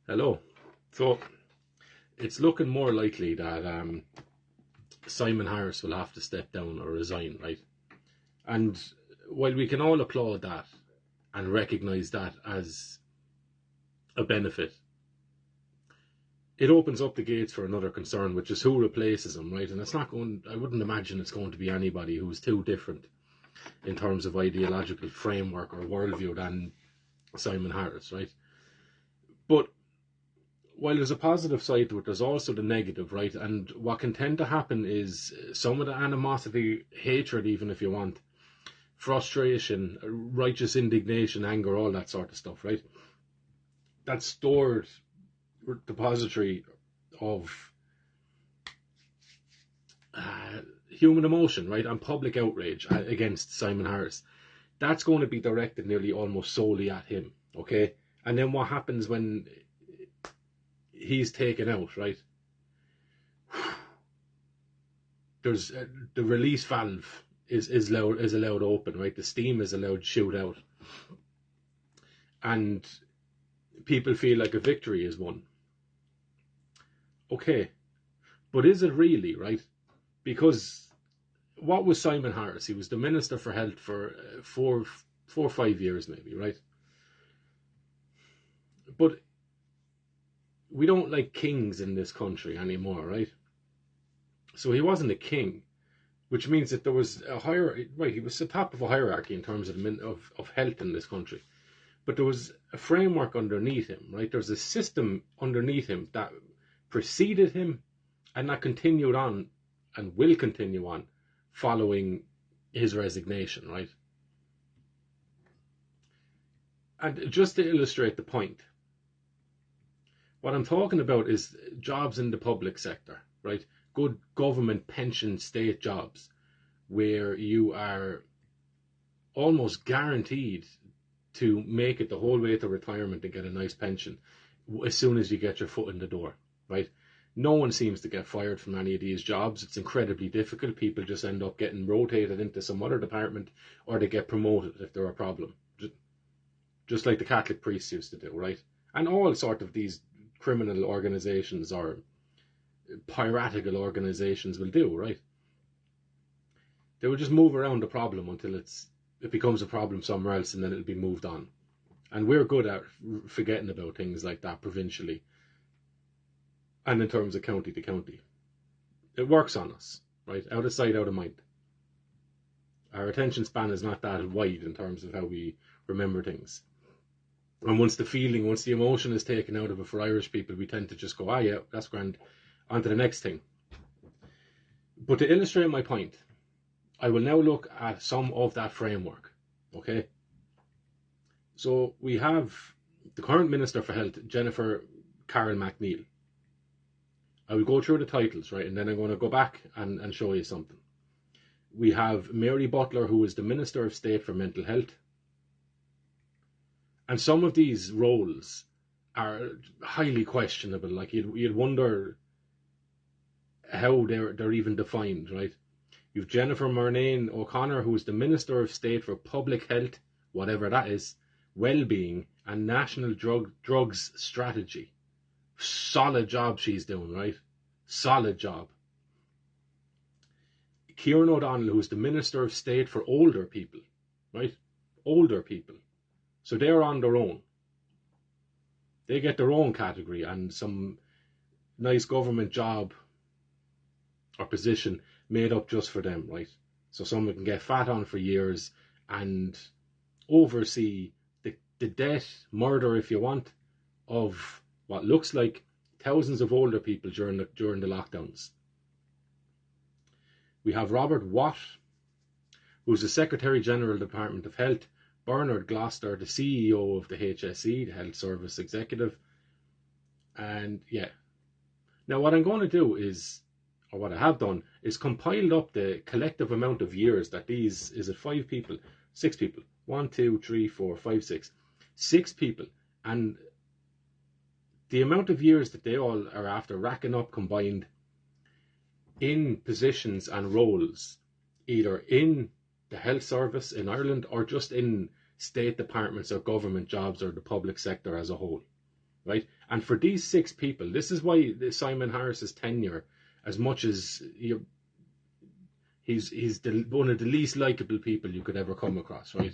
Hello. So it's looking more likely that Simon Harris will have to step down or resign, right? And while we can all applaud that and recognise that as a benefit, it opens up the gates for another concern, which is who replaces him, right? And it's not going, I wouldn't imagine it's going to be anybody who's too different in terms of ideological framework or worldview than Simon Harris, right? But while there's a positive side to it, there's also the negative, right? And what can tend to happen is some of the animosity, hatred, even if you want, frustration, righteous indignation, anger, all that sort of stuff, right? That stored depository of human emotion, right, and public outrage against Simon Harris. That's going to be directed nearly almost solely at him, okay? And then what happens when he's taken out, right? There's the release valve is allowed open, right? The steam is allowed to shoot out, and people feel like a victory is won. Okay, but is it really, right? Because what was Simon Harris? He was the Minister for Health for 4 or 5 years, maybe, right? But we don't like kings in this country anymore, right? So he wasn't a king, which means that there was a hierarchy, right? He was the top of a hierarchy in terms of health in this country. But there was a framework underneath him, right? There's a system underneath him that preceded him and that continued on and will continue on following his resignation, right? And just to illustrate the point, what I'm talking about is jobs in the public sector, right? Good government pension state jobs where you are almost guaranteed to make it the whole way to retirement and get a nice pension as soon as you get your foot in the door, right? No one seems to get fired from any of these jobs. It's incredibly difficult. People just end up getting rotated into some other department, or they get promoted if they're a problem, just like the Catholic priests used to do, right? And all sort of these criminal organizations or piratical organizations will do, right? They will just move around the problem until it becomes a problem somewhere else, and then it'll be moved on. And we're good at forgetting about things like that provincially and in terms of county to county. It works on us, right? Out of sight, out of mind. Our attention span is not that wide in terms of how we remember things. And once the emotion is taken out of it for Irish people, we tend to just go, yeah, that's grand, on to the next thing. But to illustrate my point, I will now look at some of that framework, okay? So we have the current Minister for Health, Jennifer Karen McNeil. I will go through the titles, right, and then I'm going to go back and show you something. We have Mary Butler, who is the Minister of State for Mental Health. And some of these roles are highly questionable. Like you'd wonder how they're even defined, right? You've Jennifer Murnane O'Connor, who is the Minister of State for Public Health, whatever that is, Wellbeing and National Drugs Strategy. Solid job she's doing, right? Solid job. Kieran O'Donnell, who's the Minister of State for Older People, right? Older people. So they're on their own. They get their own category and some nice government job or position made up just for them, right? So someone can get fat on for years and oversee the death, murder, if you want, of what looks like thousands of older people during the lockdowns. We have Robert Watt, who's the Secretary General of the Department of Health, Bernard Gloucester, the CEO of the HSE, the Health Service Executive. And yeah. Now what I'm going to do is, or what I have done, is compiled up the collective amount of years that these, is it 5 people? 6 people. 1, 2, 3, 4, 5, 6. 6 people. And the amount of years that they all are after racking up combined in positions and roles, either in the health service in Ireland or just in state departments or government jobs or the public sector as a whole. right? And for these 6 people, this is why Simon Harris's tenure, as much as he's one of the least likable people you could ever come across, right?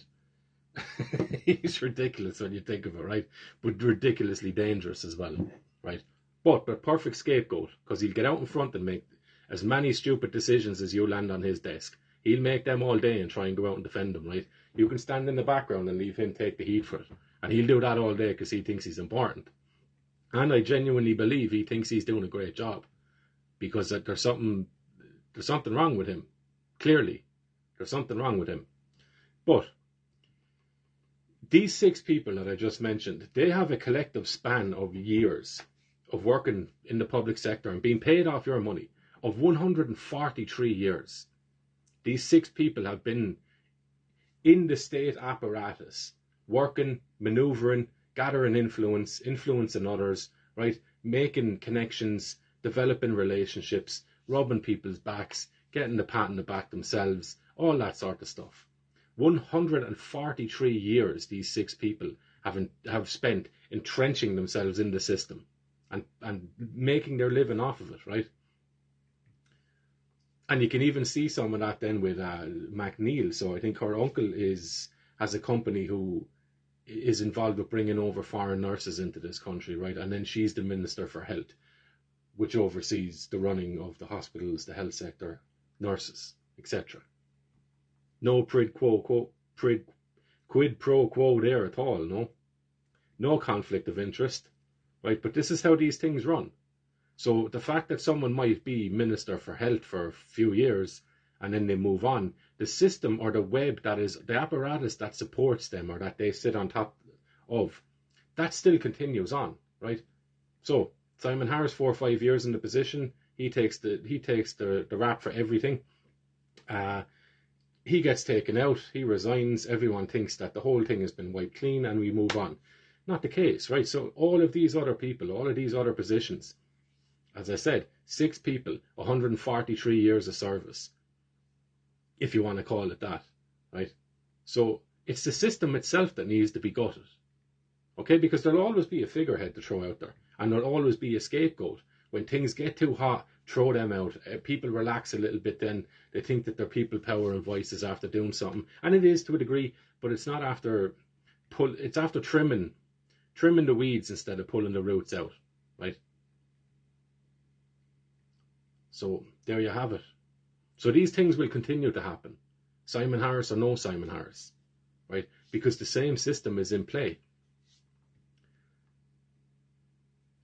He's ridiculous when you think of it, right? But ridiculously dangerous as well, right? But perfect scapegoat, because he'll get out in front and make as many stupid decisions as you land on his desk. He'll make them all day and try and go out and defend them, right? You can stand in the background and leave him take the heat for it. And he'll do that all day because he thinks he's important. And I genuinely believe he thinks he's doing a great job, because there's something wrong with him. Clearly, there's something wrong with him. But these 6 people that I just mentioned, they have a collective span of years of working in the public sector and being paid off your money of 143 years. These 6 people have been in the state apparatus, working, manoeuvring, gathering influence, influencing others, right? Making connections, developing relationships, rubbing people's backs, getting the pat on the back themselves, all that sort of stuff. 143 years these 6 people have spent entrenching themselves in the system and making their living off of it, right? And you can even see some of that then with McNeil. So I think her uncle has a company who is involved with bringing over foreign nurses into this country, right? And then she's the Minister for Health, which oversees the running of the hospitals, the health sector, nurses, etc. No quid pro quo there at all, no conflict of interest, right? But this is how these things run. So the fact that someone might be Minister for Health for a few years and then they move on, the system or the web that is the apparatus that supports them or that they sit on top of, that still continues on, right? So Simon Harris, 4 or 5 years in the position, he takes the rap for everything. He gets taken out, he resigns, everyone thinks that the whole thing has been wiped clean and we move on. Not the case, right? So all of these other people, all of these other positions, as I said, 6 people, 143 years of service, if you want to call it that, right? So it's the system itself that needs to be gutted, okay? Because there'll always be a figurehead to throw out there, and there'll always be a scapegoat. When things get too hot, throw them out. People relax a little bit, then they think that their people power and voices after doing something, and it is to a degree, but it's not after it's after trimming the weeds instead of pulling the roots out, right? So there you have it. So these things will continue to happen, Simon Harris or no Simon Harris, right? Because the same system is in play.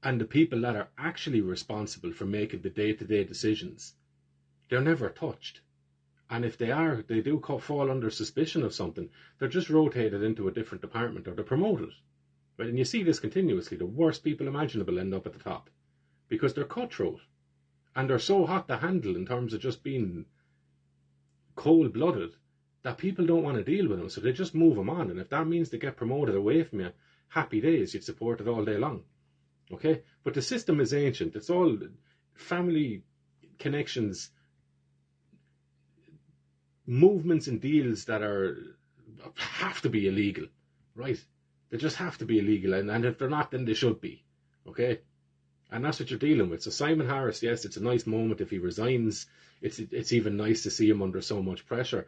And the people that are actually responsible for making the day-to-day decisions, they're never touched. And if they do fall under suspicion of something, they're just rotated into a different department or they're promoted, right? And you see this continuously. The worst people imaginable end up at the top because they're cutthroat. And they're so hot to handle in terms of just being cold-blooded that people don't want to deal with them. So they just move them on. And if that means they get promoted away from you, happy days, you'd support it all day long. Okay? But the system is ancient. It's all family connections, movements and deals that have to be illegal, right? They just have to be illegal. And if they're not, then they should be. Okay? And that's what you're dealing with. So Simon Harris, yes, it's a nice moment if he resigns. It's even nice to see him under so much pressure.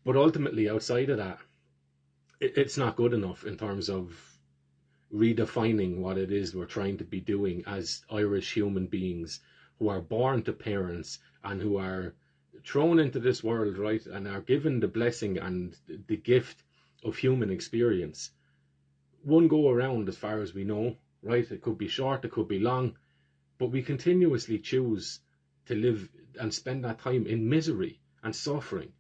But ultimately, outside of that, it's not good enough in terms of redefining what it is we're trying to be doing as Irish human beings who are born to parents and who are thrown into this world, right, and are given the blessing and the gift of human experience. One go around as far as we know, right? It could be short, it could be long, but we continuously choose to live and spend that time in misery and suffering,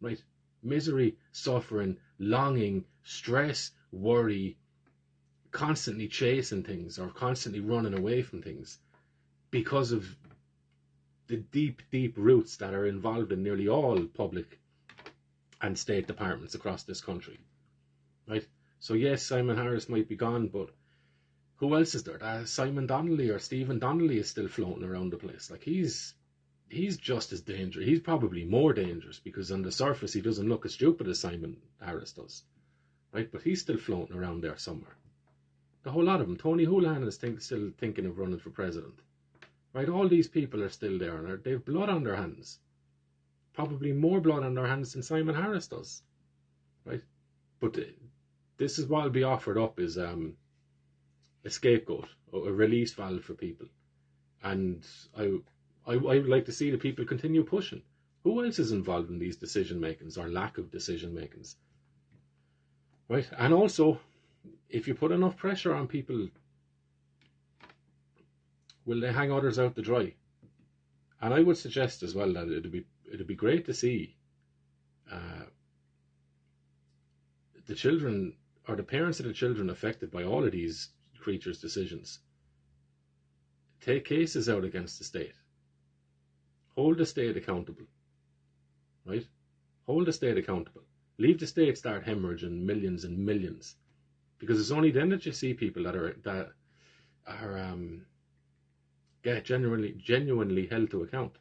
right? Misery, suffering, longing, stress, worry, constantly chasing things or constantly running away from things because of the deep, deep roots that are involved in nearly all public and state departments across this country, right? So yes, Simon Harris might be gone, but who else is there? Simon Donnelly or Stephen Donnelly is still floating around the place. Like he's just as dangerous. He's probably more dangerous because on the surface he doesn't look as stupid as Simon Harris does, right? But he's still floating around there somewhere. The whole lot of them. Tony Holohan is still thinking of running for president. Right? All these people are still there, and they have blood on their hands. Probably more blood on their hands than Simon Harris does. Right? But this is what will be offered up is a scapegoat, or a release valve for people. And I would like to see the people continue pushing. Who else is involved in these decision makings or lack of decision makings? Right? And also, if you put enough pressure on people, will they hang others out to dry? And I would suggest as well that it'd be great to see the children or the parents of the children affected by all of these creatures' decisions take cases out against the state. Hold the state accountable. Right? Hold the state accountable. Leave the state start hemorrhaging millions and millions, because it's only then that you see people that are get genuinely held to account.